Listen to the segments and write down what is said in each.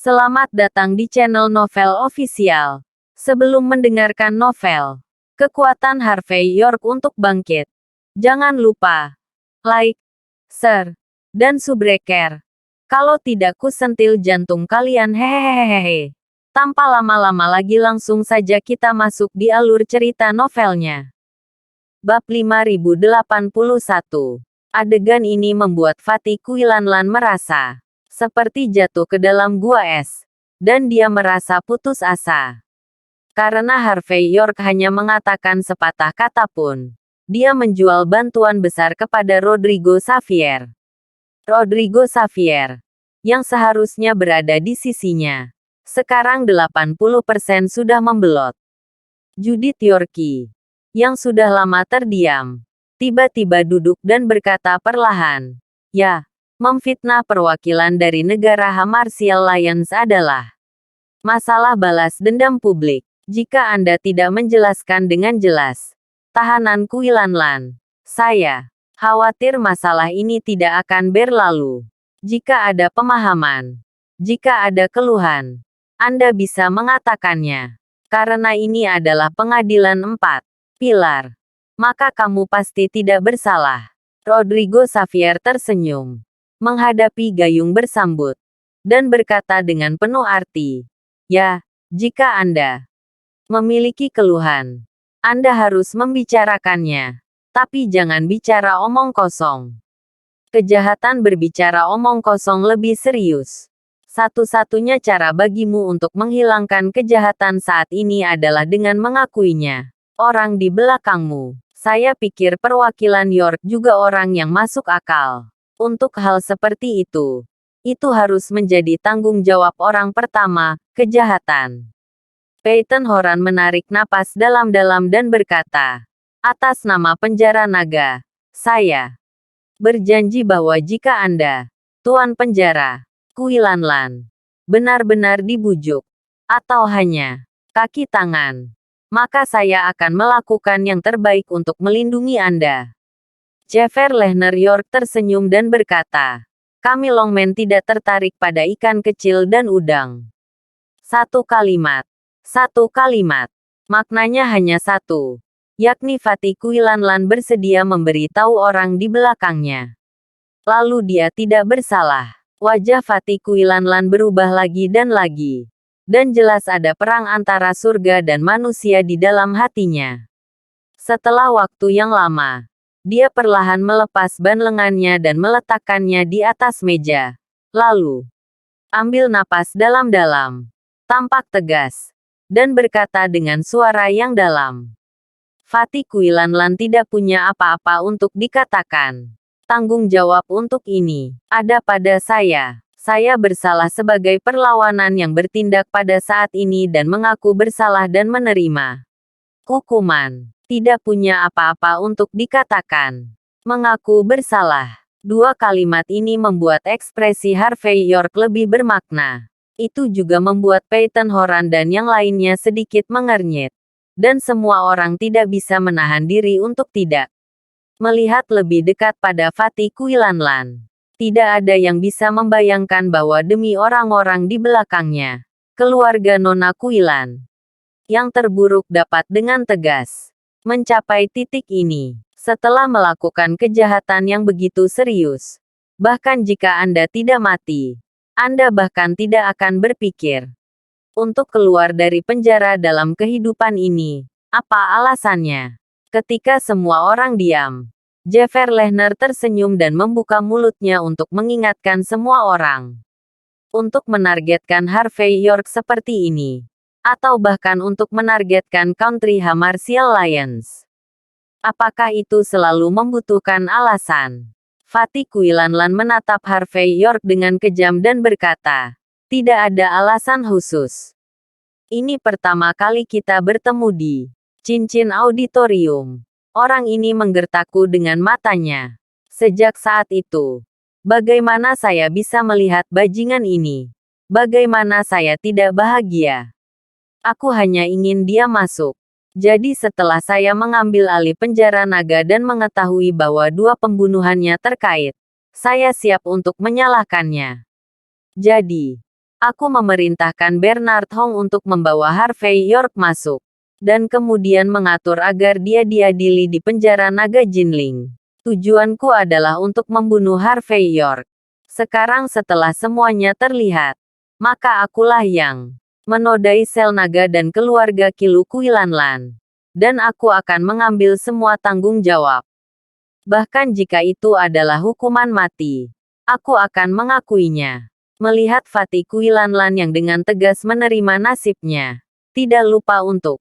Selamat datang di channel Novel Official. Sebelum mendengarkan novel, kekuatan Harvey York untuk bangkit, jangan lupa like, share, dan subscribe. Kalau tidak kusentil jantung kalian hehehehe. Tanpa lama-lama lagi langsung saja kita masuk di alur cerita novelnya. Bab 5081. Adegan ini membuat Fatih Kuilanlan merasa seperti jatuh ke dalam gua es, dan dia merasa putus asa. Karena Harvey York hanya mengatakan sepatah kata pun, dia menjual bantuan besar kepada Rodrigo Xavier. Rodrigo Xavier, yang seharusnya berada di sisinya, sekarang 80% sudah membelot. Judith Yorkie, yang sudah lama terdiam, tiba-tiba duduk dan berkata perlahan, "Ya, memfitnah perwakilan dari negara Hamartial Lions adalah masalah balas dendam publik. Jika Anda tidak menjelaskan dengan jelas, tahanan Kuilanlan, saya khawatir masalah ini tidak akan berlalu. Jika ada pemahaman, jika ada keluhan, Anda bisa mengatakannya. Karena ini adalah pengadilan 4 pilar, maka kamu pasti tidak bersalah." Rodrigo Xavier tersenyum, menghadapi Gayung bersambut, dan berkata dengan penuh arti, "Ya, jika Anda memiliki keluhan, Anda harus membicarakannya. Tapi jangan bicara omong kosong. Kejahatan berbicara omong kosong lebih serius. Satu-satunya cara bagimu untuk menghilangkan kejahatan saat ini adalah dengan mengakuinya. Orang di belakangmu. Saya pikir perwakilan York juga orang yang masuk akal. Untuk hal seperti itu harus menjadi tanggung jawab orang pertama, kejahatan." Peyton Horan menarik napas dalam-dalam dan berkata, "Atas nama penjara naga, saya berjanji bahwa jika Anda, Tuan Penjara Kuilanlan, benar-benar dibujuk, atau hanya kaki tangan, maka saya akan melakukan yang terbaik untuk melindungi Anda." Jeffrey Lehner York tersenyum dan berkata, "Kami Longmen tidak tertarik pada ikan kecil dan udang." Satu kalimat. Maknanya hanya satu, yakni Fatih Kuilanlan bersedia memberi tahu orang di belakangnya. Lalu dia tidak bersalah. Wajah Fatih Kuilanlan berubah lagi, dan jelas ada perang antara surga dan manusia di dalam hatinya. Setelah waktu yang lama, dia perlahan melepas ban lengannya dan meletakkannya di atas meja. Lalu, ambil napas dalam-dalam, tampak tegas, dan berkata dengan suara yang dalam, "Fatih Kuilanlan tidak punya apa-apa untuk dikatakan. Tanggung jawab untuk ini ada pada saya. Saya bersalah sebagai perlawanan yang bertindak pada saat ini dan mengaku bersalah dan menerima hukuman. Tidak punya apa-apa untuk dikatakan. Mengaku bersalah." Dua kalimat ini membuat ekspresi Harvey York lebih bermakna. Itu juga membuat Peyton Horan dan yang lainnya sedikit mengernyit. Dan semua orang tidak bisa menahan diri untuk tidak melihat lebih dekat pada Fatih Kuilanlan. Tidak ada yang bisa membayangkan bahwa demi orang-orang di belakangnya, keluarga Nona Kuilan, yang terburuk dapat dengan tegas mencapai titik ini. Setelah melakukan kejahatan yang begitu serius, bahkan jika Anda tidak mati, Anda bahkan tidak akan berpikir untuk keluar dari penjara dalam kehidupan ini. Apa alasannya? Ketika semua orang diam, Jeffrey Lehner tersenyum dan membuka mulutnya untuk mengingatkan semua orang. Untuk menargetkan Harvey York seperti ini, atau bahkan untuk menargetkan Country Hamartial Lions. Apakah itu selalu membutuhkan alasan? Fatih Kuilanlan menatap Harvey York dengan kejam dan berkata, "Tidak ada alasan khusus. Ini pertama kali kita bertemu di cincin auditorium." Orang ini menggertakku dengan matanya. Sejak saat itu, bagaimana saya bisa melihat bajingan ini? Bagaimana saya tidak bahagia? Aku hanya ingin dia masuk. Jadi setelah saya mengambil alih penjara naga dan mengetahui bahwa dua pembunuhannya terkait, saya siap untuk menyalahkannya. Jadi, Aku memerintahkan Bernard Hong untuk membawa Harvey York masuk, dan kemudian mengatur agar dia diadili di penjara naga Jinling. Tujuanku adalah untuk membunuh Harvey York. Sekarang setelah semuanya terlihat, maka akulah yang menodai sel naga dan keluarga Kilu Kuilanlan. Dan aku akan mengambil semua tanggung jawab. Bahkan jika itu adalah hukuman mati, aku akan mengakuinya. Melihat Fatih Kuilanlan yang dengan tegas menerima nasibnya, tidak lupa untuk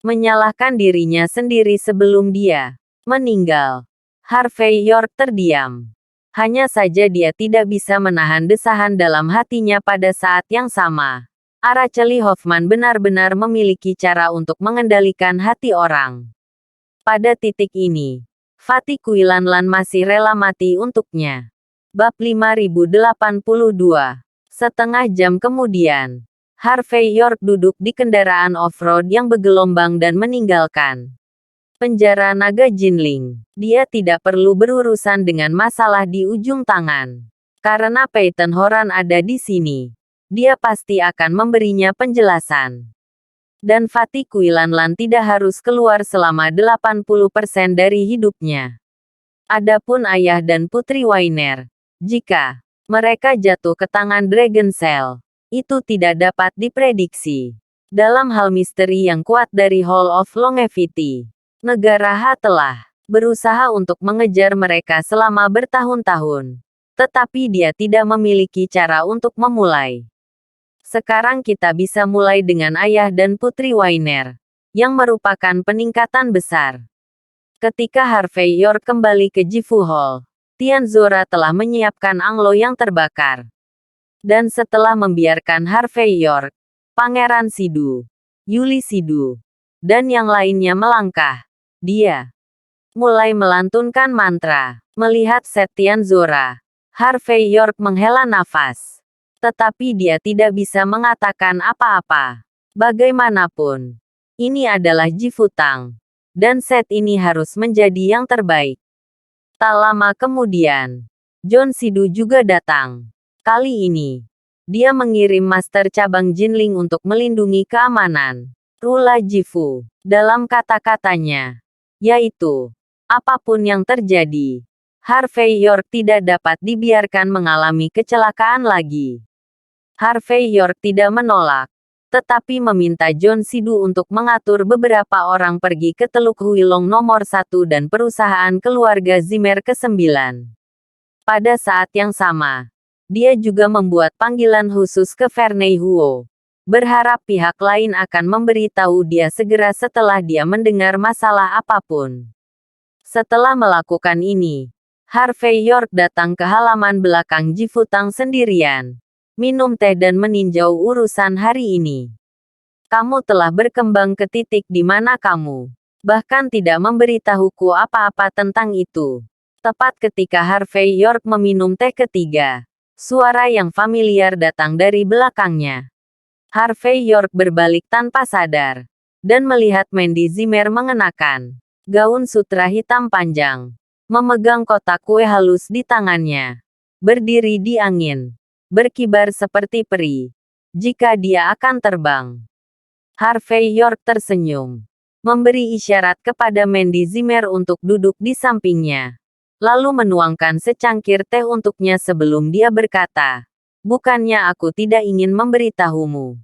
menyalahkan dirinya sendiri sebelum dia meninggal. Harvey York terdiam. Hanya saja dia tidak bisa menahan desahan dalam hatinya pada saat yang sama. Araceli Hoffman benar-benar memiliki cara untuk mengendalikan hati orang. Pada titik ini, Fatih Kuilanlan masih rela mati untuknya. Bab 5082. Setengah jam kemudian, Harvey York duduk di kendaraan off-road yang bergelombang dan meninggalkan penjara naga Jinling. Dia tidak perlu berurusan dengan masalah di ujung tangan. Karena Peyton Horan ada di sini, dia pasti akan memberinya penjelasan. Dan Fatih Kuilanlan tidak harus keluar selama 80% dari hidupnya. Adapun ayah dan putri Wainer, jika mereka jatuh ke tangan Dragon Cell, itu tidak dapat diprediksi. Dalam hal misteri yang kuat dari Hall of Longevity, negara H telah berusaha untuk mengejar mereka selama bertahun-tahun. Tetapi dia tidak memiliki cara untuk memulai. Sekarang kita bisa mulai dengan ayah dan putri Wainer, yang merupakan peningkatan besar. Ketika Harvey York kembali ke Jifu Hall, Tian Zora telah menyiapkan anglo yang terbakar. Dan setelah membiarkan Harvey York, Pangeran Sidu, Yuli Sidu, dan yang lainnya melangkah, dia mulai melantunkan mantra. Melihat set Tian Zora, Harvey York menghela nafas. Tetapi dia tidak bisa mengatakan apa-apa. Bagaimanapun, ini adalah Jifu Tang. Dan set ini harus menjadi yang terbaik. Tak lama kemudian, John Sidu juga datang. Kali ini, dia mengirim Master Cabang Jinling untuk melindungi keamanan Rula Jifu. Dalam kata-katanya, yaitu, apapun yang terjadi, Harvey York tidak dapat dibiarkan mengalami kecelakaan lagi. Harvey York tidak menolak, tetapi meminta John Sidu untuk mengatur beberapa orang pergi ke Teluk Huilong nomor 1 dan perusahaan keluarga Zimmer ke-9. Pada saat yang sama, dia juga membuat panggilan khusus ke Vernei Huo, berharap pihak lain akan memberitahu dia segera setelah dia mendengar masalah apapun. Setelah melakukan ini, Harvey York datang ke halaman belakang Jifu Tang sendirian, minum teh dan meninjau urusan hari ini. Kamu telah berkembang ke titik di mana kamu bahkan tidak memberitahuku apa-apa tentang itu. Tepat ketika Harvey York meminum teh ketiga, suara yang familiar datang dari belakangnya. Harvey York berbalik tanpa sadar, dan melihat Mandy Zimmer mengenakan gaun sutra hitam panjang, memegang kotak kue halus di tangannya, berdiri di angin, berkibar seperti peri, jika dia akan terbang. Harvey York tersenyum, memberi isyarat kepada Mandy Zimmer untuk duduk di sampingnya, lalu menuangkan secangkir teh untuknya sebelum dia berkata, bukannya aku tidak ingin memberitahumu.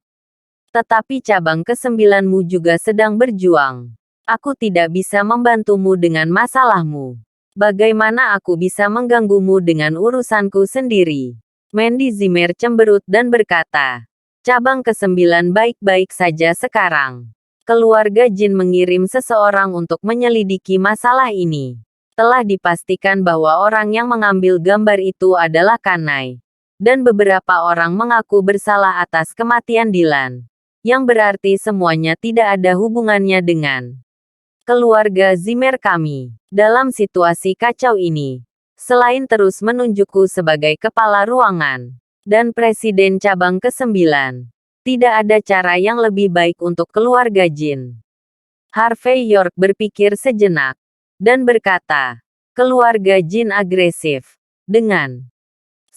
Tetapi cabang ke-9mu juga sedang berjuang. Aku tidak bisa membantumu dengan masalahmu. Bagaimana aku bisa mengganggumu dengan urusanku sendiri? Mandy Zimmer cemberut dan berkata, cabang ke-9 baik-baik saja sekarang. Keluarga Jin mengirim seseorang untuk menyelidiki masalah ini. Telah dipastikan bahwa orang yang mengambil gambar itu adalah Kanai. Dan beberapa orang mengaku bersalah atas kematian Dylan. Yang berarti semuanya tidak ada hubungannya dengan keluarga Zimmer kami. Dalam situasi kacau ini, selain terus menunjukku sebagai kepala ruangan dan presiden cabang ke-9, tidak ada cara yang lebih baik untuk keluarga Jin. Harvey York berpikir sejenak dan berkata, keluarga Jin agresif. Dengan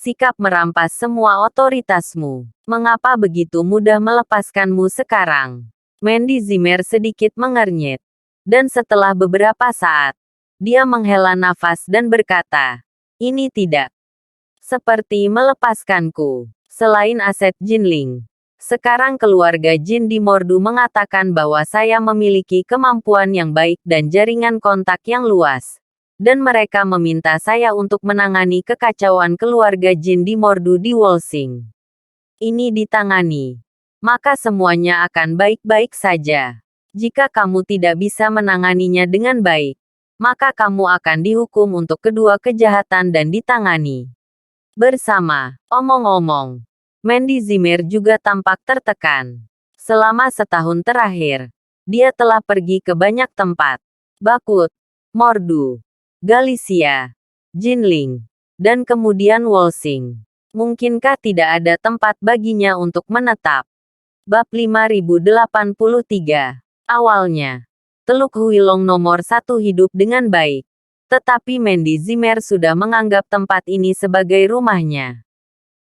sikap merampas semua otoritasmu. Mengapa begitu mudah melepaskanmu sekarang? Mandy Zimmer sedikit mengernyit. Dan setelah beberapa saat, dia menghela nafas dan berkata, ini tidak seperti melepaskanku. Selain aset Jinling, sekarang keluarga Jin di Mordu mengatakan bahwa saya memiliki kemampuan yang baik dan jaringan kontak yang luas. Dan mereka meminta saya untuk menangani kekacauan keluarga Jin di Mordu di Wolsing. Ini ditangani, maka semuanya akan baik-baik saja. Jika kamu tidak bisa menanganinya dengan baik, maka kamu akan dihukum untuk kedua kejahatan dan ditangani bersama. Omong-omong, Mandy Zimmer juga tampak tertekan. Selama setahun terakhir, dia telah pergi ke banyak tempat. Bakut, Mordu, Galicia, Jinling, dan kemudian Wolsing. Mungkinkah tidak ada tempat baginya untuk menetap? Bab 5083. Awalnya, Teluk Huilong nomor 1 hidup dengan baik. Tetapi Mandy Zimmer sudah menganggap tempat ini sebagai rumahnya.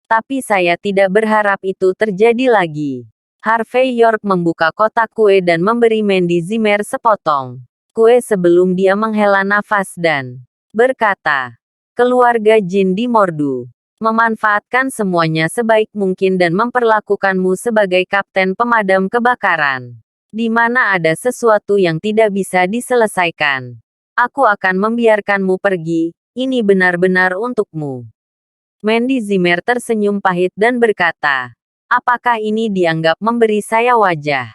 Tapi saya tidak berharap itu terjadi lagi. Harvey York membuka kotak kue dan memberi Mandy Zimmer sepotong kue sebelum dia menghela nafas dan berkata, keluarga Jin di Mordu memanfaatkan semuanya sebaik mungkin dan memperlakukanmu sebagai kapten pemadam kebakaran. Di mana ada sesuatu yang tidak bisa diselesaikan, aku akan membiarkanmu pergi, ini benar-benar untukmu. Mandy Zimmer tersenyum pahit dan berkata, apakah ini dianggap memberi saya wajah?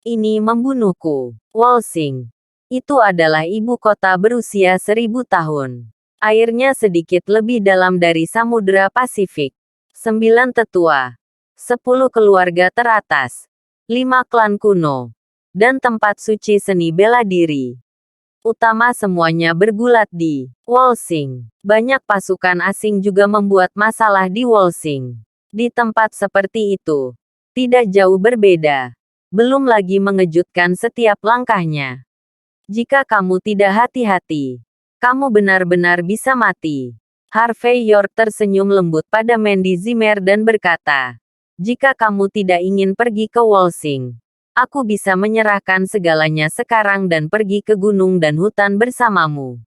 Ini membunuhku. Wolsing. Itu adalah ibu kota berusia 1000 tahun. Airnya sedikit lebih dalam dari Samudra Pasifik. 9 tetua. 10 keluarga teratas. 5 klan kuno. Dan tempat suci seni bela diri. Utama semuanya bergulat di Wolsing. Banyak pasukan asing juga membuat masalah di Wolsing. Di tempat seperti itu, tidak jauh berbeda. Belum lagi mengejutkan setiap langkahnya. Jika kamu tidak hati-hati, kamu benar-benar bisa mati. Harvey York tersenyum lembut pada Mandy Zimmer dan berkata, jika kamu tidak ingin pergi ke Wolsing, aku bisa menyerahkan segalanya sekarang dan pergi ke gunung dan hutan bersamamu.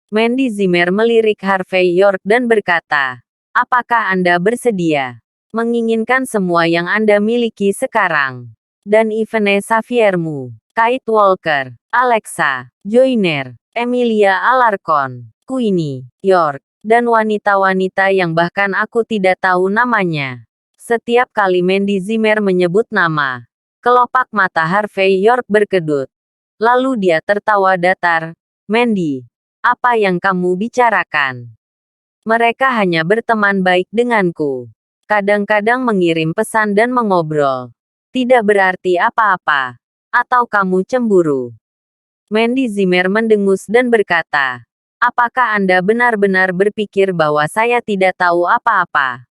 Mandy Zimmer melirik Harvey York dan berkata, apakah Anda bersedia menginginkan semua yang Anda miliki sekarang? Dan Yvonne Xaviermu, Kate Walker, Alexa, Joyner, Emilia Alarcon, Queenie, York, dan wanita-wanita yang bahkan aku tidak tahu namanya. Setiap kali Mandy Zimmer menyebut nama, kelopak mata Harvey York berkedut. Lalu dia tertawa datar. Mandy, apa yang kamu bicarakan? Mereka hanya berteman baik denganku. Kadang-kadang mengirim pesan dan mengobrol. Tidak berarti apa-apa. Atau kamu cemburu? Mandy Zimmer mendengus dan berkata, apakah Anda benar-benar berpikir bahwa saya tidak tahu apa-apa?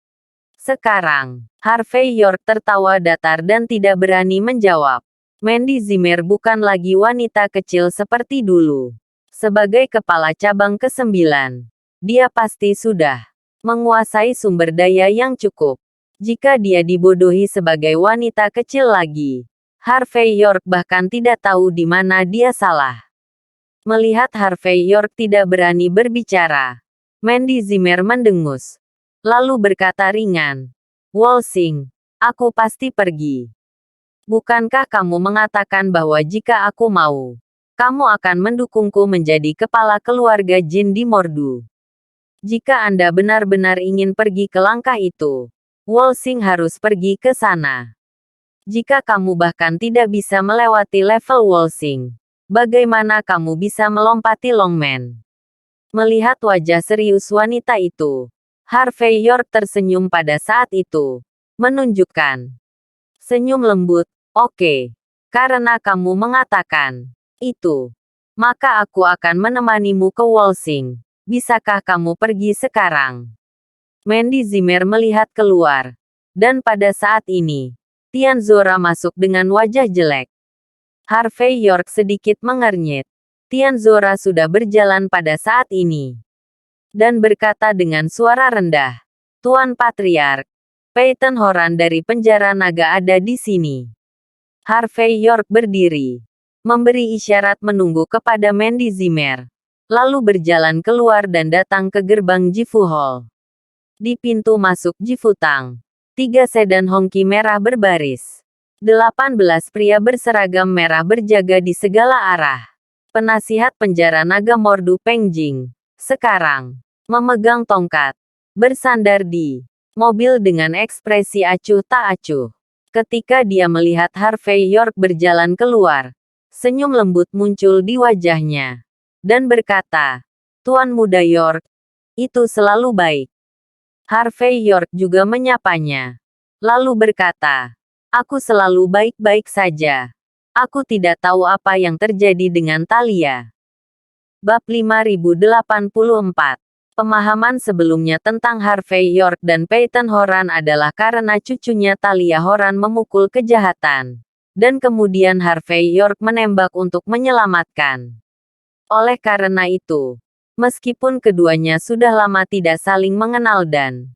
Sekarang, Harvey York tertawa datar dan tidak berani menjawab. Mandy Zimmer bukan lagi wanita kecil seperti dulu. Sebagai kepala cabang ke-9, dia pasti sudah menguasai sumber daya yang cukup. Jika dia dibodohi sebagai wanita kecil lagi, Harvey York bahkan tidak tahu di mana dia salah. Melihat Harvey York tidak berani berbicara, Mandy Zimmer mendengus. Lalu berkata ringan, Wolsing, aku pasti pergi. Bukankah kamu mengatakan bahwa jika aku mau, kamu akan mendukungku menjadi kepala keluarga Jin di Mordu? Jika Anda benar-benar ingin pergi ke langkah itu, Wolsing harus pergi ke sana. Jika kamu bahkan tidak bisa melewati level Wolsing, bagaimana kamu bisa melompati Longman? Melihat wajah serius wanita itu, Harvey York tersenyum pada saat itu, menunjukkan senyum lembut. Oke, karena kamu mengatakan itu, maka aku akan menemanimu ke Wolsing. Bisakah kamu pergi sekarang? Mandy Zimmer melihat keluar. Dan pada saat ini, Tian Zora masuk dengan wajah jelek. Harvey York sedikit mengernyit. Tian Zora sudah berjalan pada saat ini. Dan berkata dengan suara rendah, Tuan Patriark, Peyton Horan dari penjara naga ada di sini. Harvey York berdiri, memberi isyarat menunggu kepada Mandy Zimmer, lalu berjalan keluar dan datang ke gerbang Jifu Hall. Di pintu masuk Jifu Tang, 3 sedan hongki merah berbaris. 18 pria berseragam merah berjaga di segala arah. Penasihat penjara naga Mordu Peng Jing, sekarang, memegang tongkat, bersandar di mobil dengan ekspresi acuh tak acuh. Ketika dia melihat Harvey York berjalan keluar, senyum lembut muncul di wajahnya, dan berkata, "Tuan Muda York, itu selalu baik." Harvey York juga menyapanya, lalu berkata, "Aku selalu baik-baik saja. Aku tidak tahu apa yang terjadi dengan Talia." Bab 5084. Pemahaman sebelumnya tentang Harvey York dan Peyton Horan adalah karena cucunya Talia Horan memukul kejahatan, dan kemudian Harvey York menembak untuk menyelamatkan. Oleh karena itu, meskipun keduanya sudah lama tidak saling mengenal dan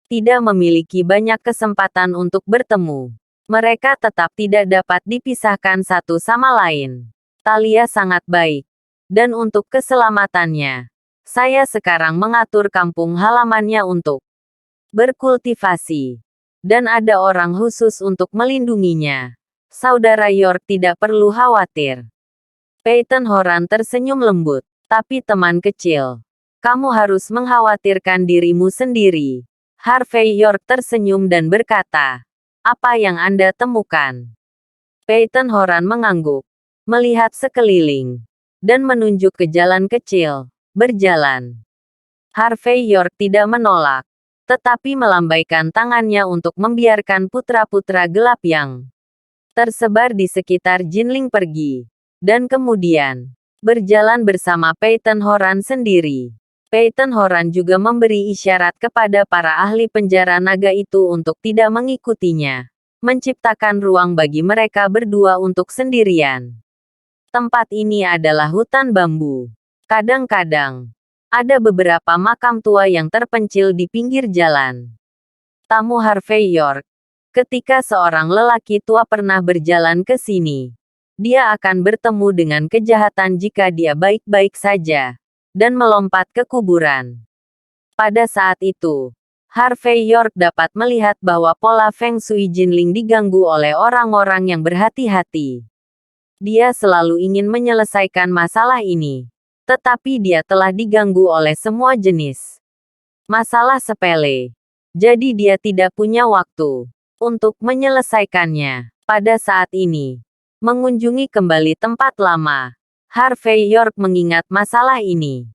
tidak memiliki banyak kesempatan untuk bertemu, mereka tetap tidak dapat dipisahkan satu sama lain. Talia sangat baik, dan untuk keselamatannya, saya sekarang mengatur kampung halamannya untuk berkultivasi, dan ada orang khusus untuk melindunginya. Saudara York tidak perlu khawatir. Peyton Horan tersenyum lembut, tapi teman kecil, kamu harus mengkhawatirkan dirimu sendiri. Harvey York tersenyum dan berkata, apa yang Anda temukan? Peyton Horan mengangguk, melihat sekeliling, dan menunjuk ke jalan kecil. Berjalan. Harvey York tidak menolak, tetapi melambaikan tangannya untuk membiarkan putra-putra gelap yang tersebar di sekitar Jinling pergi, dan kemudian berjalan bersama Peyton Horan sendiri. Peyton Horan juga memberi isyarat kepada para ahli penjara naga itu untuk tidak mengikutinya, menciptakan ruang bagi mereka berdua untuk sendirian. Tempat ini adalah hutan bambu. Kadang-kadang, ada beberapa makam tua yang terpencil di pinggir jalan. Tamu Harvey York. Ketika seorang lelaki tua pernah berjalan ke sini, dia akan bertemu dengan kejahatan jika dia baik-baik saja, dan melompat ke kuburan. Pada saat itu, Harvey York dapat melihat bahwa pola Feng Shui Jinling diganggu oleh orang-orang yang berhati-hati. Dia selalu ingin menyelesaikan masalah ini. Tetapi dia telah diganggu oleh semua jenis masalah sepele. Jadi dia tidak punya waktu untuk menyelesaikannya. Pada saat ini, mengunjungi kembali tempat lama, Harvey York mengingat masalah ini.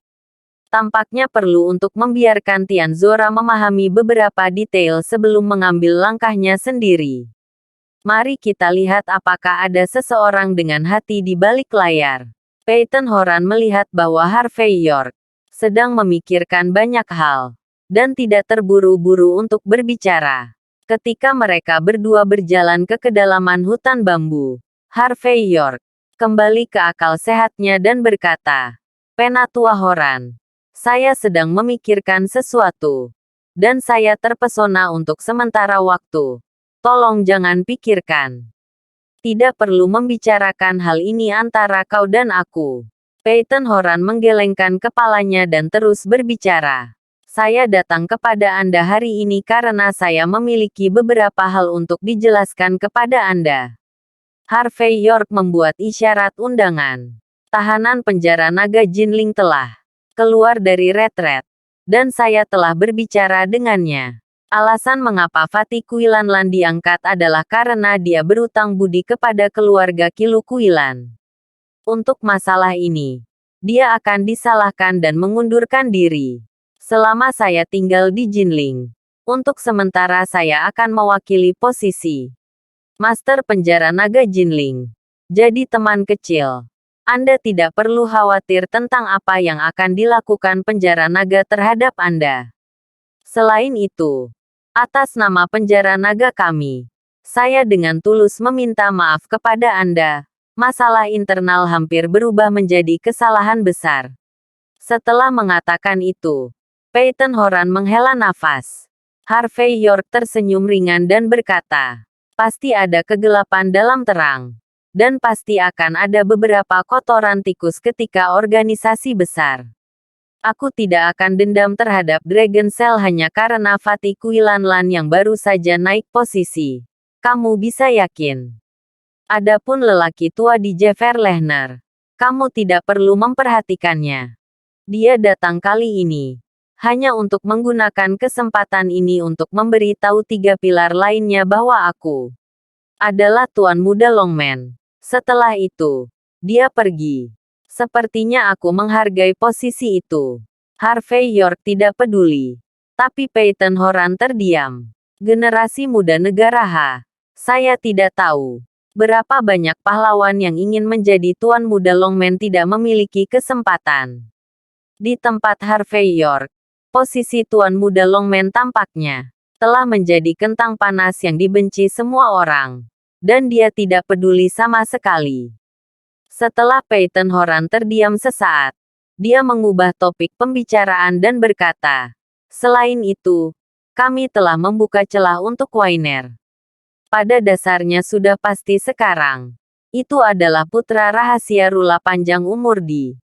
Tampaknya perlu untuk membiarkan Tianzora memahami beberapa detail sebelum mengambil langkahnya sendiri. Mari kita lihat apakah ada seseorang dengan hati di balik layar. Peyton Horan melihat bahwa Harvey York sedang memikirkan banyak hal, dan tidak terburu-buru untuk berbicara. Ketika mereka berdua berjalan ke kedalaman hutan bambu, Harvey York kembali ke akal sehatnya dan berkata, Penatua Horan, saya sedang memikirkan sesuatu, dan saya terpesona untuk sementara waktu. Tolong jangan pikirkan. Tidak perlu membicarakan hal ini antara kau dan aku. Peyton Horan menggelengkan kepalanya dan terus berbicara. Saya datang kepada Anda hari ini karena saya memiliki beberapa hal untuk dijelaskan kepada Anda. Harvey York membuat isyarat undangan. Tahanan penjara naga Jinling telah keluar dari retret, dan saya telah berbicara dengannya. Alasan mengapa Fatih Kuilanlan diangkat adalah karena dia berutang budi kepada keluarga Kilu Kuilan. Untuk masalah ini, dia akan disalahkan dan mengundurkan diri. Selama saya tinggal di Jinling, untuk sementara saya akan mewakili posisi Master Penjara Naga Jinling. Jadi teman kecil, Anda tidak perlu khawatir tentang apa yang akan dilakukan penjara naga terhadap Anda. Selain itu, atas nama penjara naga kami, saya dengan tulus meminta maaf kepada Anda. Masalah internal hampir berubah menjadi kesalahan besar. Setelah mengatakan itu, Peyton Horan menghela nafas. Harvey York tersenyum ringan dan berkata, pasti ada kegelapan dalam terang. Dan pasti akan ada beberapa kotoran tikus ketika organisasi besar. Aku tidak akan dendam terhadap Dragon Cell hanya karena Fatih Kuilanlan yang baru saja naik posisi. Kamu bisa yakin. Adapun lelaki tua di Jever Lehner, kamu tidak perlu memperhatikannya. Dia datang kali ini hanya untuk menggunakan kesempatan ini untuk memberi tahu 3 pilar lainnya bahwa aku adalah Tuan Muda Longman. Setelah itu, dia pergi. Sepertinya aku menghargai posisi itu. Harvey York tidak peduli. Tapi Peyton Horan terdiam. Generasi muda negara H. Saya tidak tahu. Berapa banyak pahlawan yang ingin menjadi Tuan Muda Longman tidak memiliki kesempatan. Di tempat Harvey York, posisi Tuan Muda Longman tampaknya telah menjadi kentang panas yang dibenci semua orang. Dan dia tidak peduli sama sekali. Setelah Peyton Horan terdiam sesaat, dia mengubah topik pembicaraan dan berkata, selain itu, kami telah membuka celah untuk Wainer. Pada dasarnya sudah pasti sekarang. Itu adalah putra rahasia Rula panjang umur di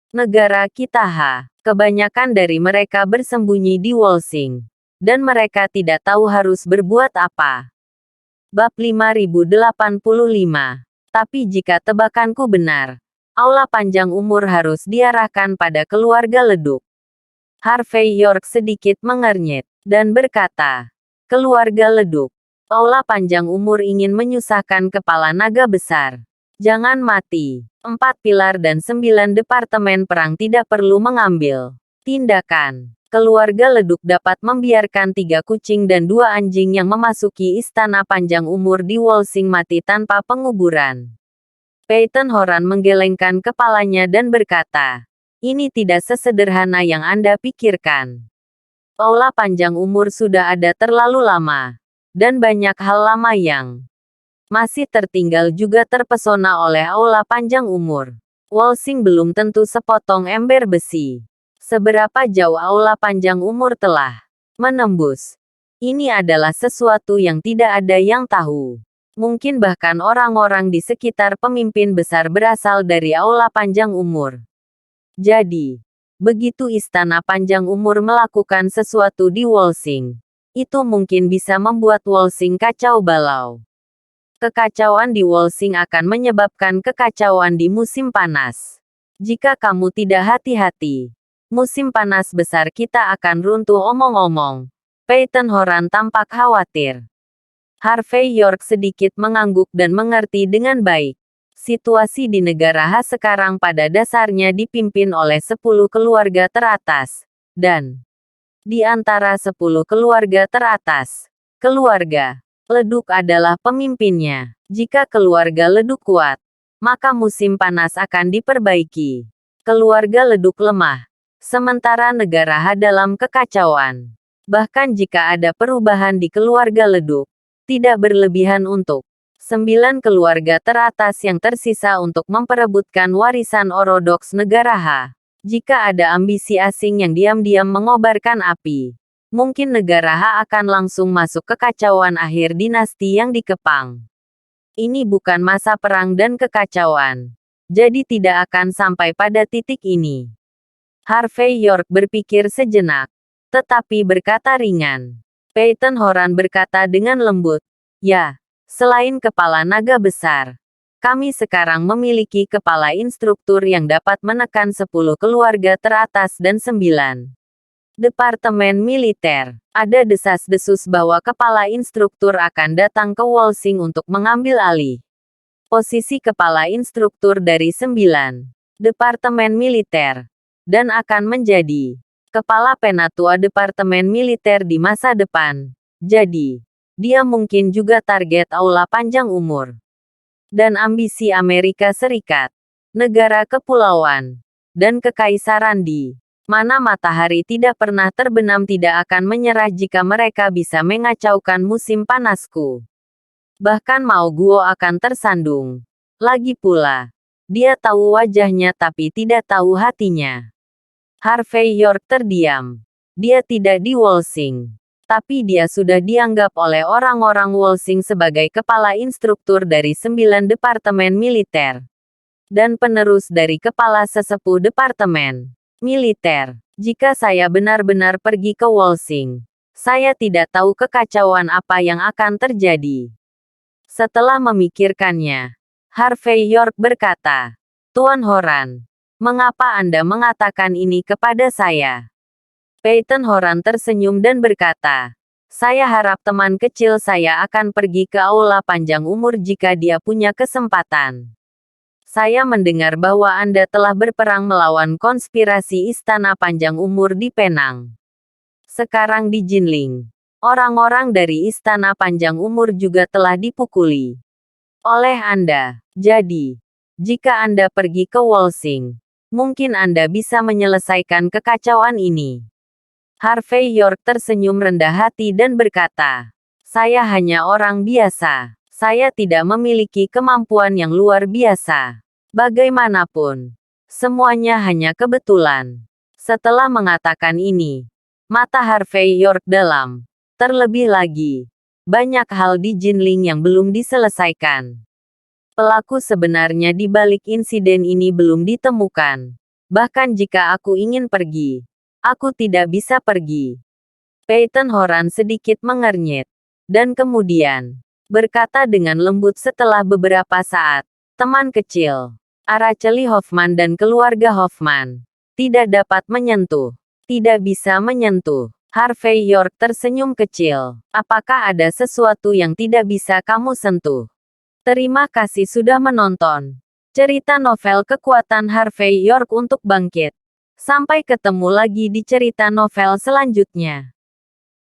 negara kita H. Kebanyakan dari mereka bersembunyi di Wolsing. Dan mereka tidak tahu harus berbuat apa. Bab 5085. Tapi jika tebakanku benar, aula panjang umur harus diarahkan pada keluarga leduk. Harvey York sedikit mengernyit, dan berkata, keluarga leduk. Aula panjang umur ingin menyusahkan kepala naga besar. Jangan mati. 4 pilar dan 9 departemen perang tidak perlu mengambil tindakan. Keluarga leduk dapat membiarkan 3 kucing dan 2 anjing yang memasuki istana panjang umur di Wolsing mati tanpa penguburan. Peyton Horan menggelengkan kepalanya dan berkata, ini tidak sesederhana yang Anda pikirkan. Aula panjang umur sudah ada terlalu lama. Dan banyak hal lama yang masih tertinggal juga terpesona oleh aula panjang umur. Wolsing belum tentu sepotong ember besi. Seberapa jauh aula panjang umur telah menembus. Ini adalah sesuatu yang tidak ada yang tahu. Mungkin bahkan orang-orang di sekitar pemimpin besar berasal dari aula panjang umur. Jadi, begitu istana panjang umur melakukan sesuatu di Wolsing, itu mungkin bisa membuat Wolsing kacau balau. Kekacauan di Wolsing akan menyebabkan kekacauan di musim panas. Jika kamu tidak hati-hati, musim panas besar kita akan runtuh omong-omong. Peyton Horan tampak khawatir. Harvey York sedikit mengangguk dan mengerti dengan baik. Situasi di negara H sekarang pada dasarnya dipimpin oleh 10 keluarga teratas. Dan di antara 10 keluarga teratas, keluarga leduk adalah pemimpinnya. Jika keluarga leduk kuat, maka musim panas akan diperbaiki. Keluarga leduk lemah. Sementara negara H dalam kekacauan. Bahkan jika ada perubahan di keluarga leduk, tidak berlebihan untuk 9 keluarga teratas yang tersisa untuk memperebutkan warisan orodoks negara H. Jika ada ambisi asing yang diam-diam mengobarkan api, mungkin negara H akan langsung masuk kekacauan akhir dinasti yang dikepang. Ini bukan masa perang dan kekacauan. Jadi tidak akan sampai pada titik ini. Harvey York berpikir sejenak, tetapi berkata ringan. Peyton Horan berkata dengan lembut, ya, selain kepala naga besar, kami sekarang memiliki kepala instruktur yang dapat menekan 10 keluarga teratas dan 9 departemen militer. Ada desas-desus bahwa kepala instruktur akan datang ke Wolsing untuk mengambil alih posisi kepala instruktur dari 9 departemen militer. Dan akan menjadi kepala penatua departemen militer di masa depan. Jadi, dia mungkin juga target aula panjang umur. Dan ambisi Amerika Serikat, negara kepulauan, dan kekaisaran di mana matahari tidak pernah terbenam tidak akan menyerah jika mereka bisa mengacaukan musim panasku. Bahkan Mao Guo akan tersandung. Lagi pula, dia tahu wajahnya tapi tidak tahu hatinya. Harvey York terdiam. Dia tidak di Wolsing. Tapi dia sudah dianggap oleh orang-orang Wolsing sebagai kepala instruktur dari 9 departemen militer. Dan penerus dari kepala sesepuh departemen militer. Jika saya benar-benar pergi ke Wolsing, saya tidak tahu kekacauan apa yang akan terjadi. Setelah memikirkannya, Harvey York berkata, Tuan Horan, mengapa Anda mengatakan ini kepada saya? Peyton Horan tersenyum dan berkata, saya harap teman kecil saya akan pergi ke aula panjang umur jika dia punya kesempatan. Saya mendengar bahwa Anda telah berperang melawan konspirasi Istana Panjang Umur di Penang. Sekarang di Jinling, orang-orang dari Istana Panjang Umur juga telah dipukuli oleh Anda. Jadi, jika Anda pergi ke Wolsing, mungkin Anda bisa menyelesaikan kekacauan ini. Harvey York tersenyum rendah hati dan berkata, saya hanya orang biasa. Saya tidak memiliki kemampuan yang luar biasa. Bagaimanapun, semuanya hanya kebetulan. Setelah mengatakan ini, mata Harvey York dalam. Terlebih lagi, banyak hal di Jinling yang belum diselesaikan. Pelaku sebenarnya di balik insiden ini belum ditemukan. Bahkan jika aku ingin pergi, aku tidak bisa pergi. Peyton Horan sedikit mengernyit. Dan kemudian, berkata dengan lembut setelah beberapa saat, teman kecil, Araceli Hoffman dan keluarga Hoffman, tidak dapat menyentuh. Tidak bisa menyentuh. Harvey York tersenyum kecil. Apakah ada sesuatu yang tidak bisa kamu sentuh? Terima kasih sudah menonton. Cerita novel kekuatan Harvey York untuk bangkit. Sampai ketemu lagi di cerita novel selanjutnya.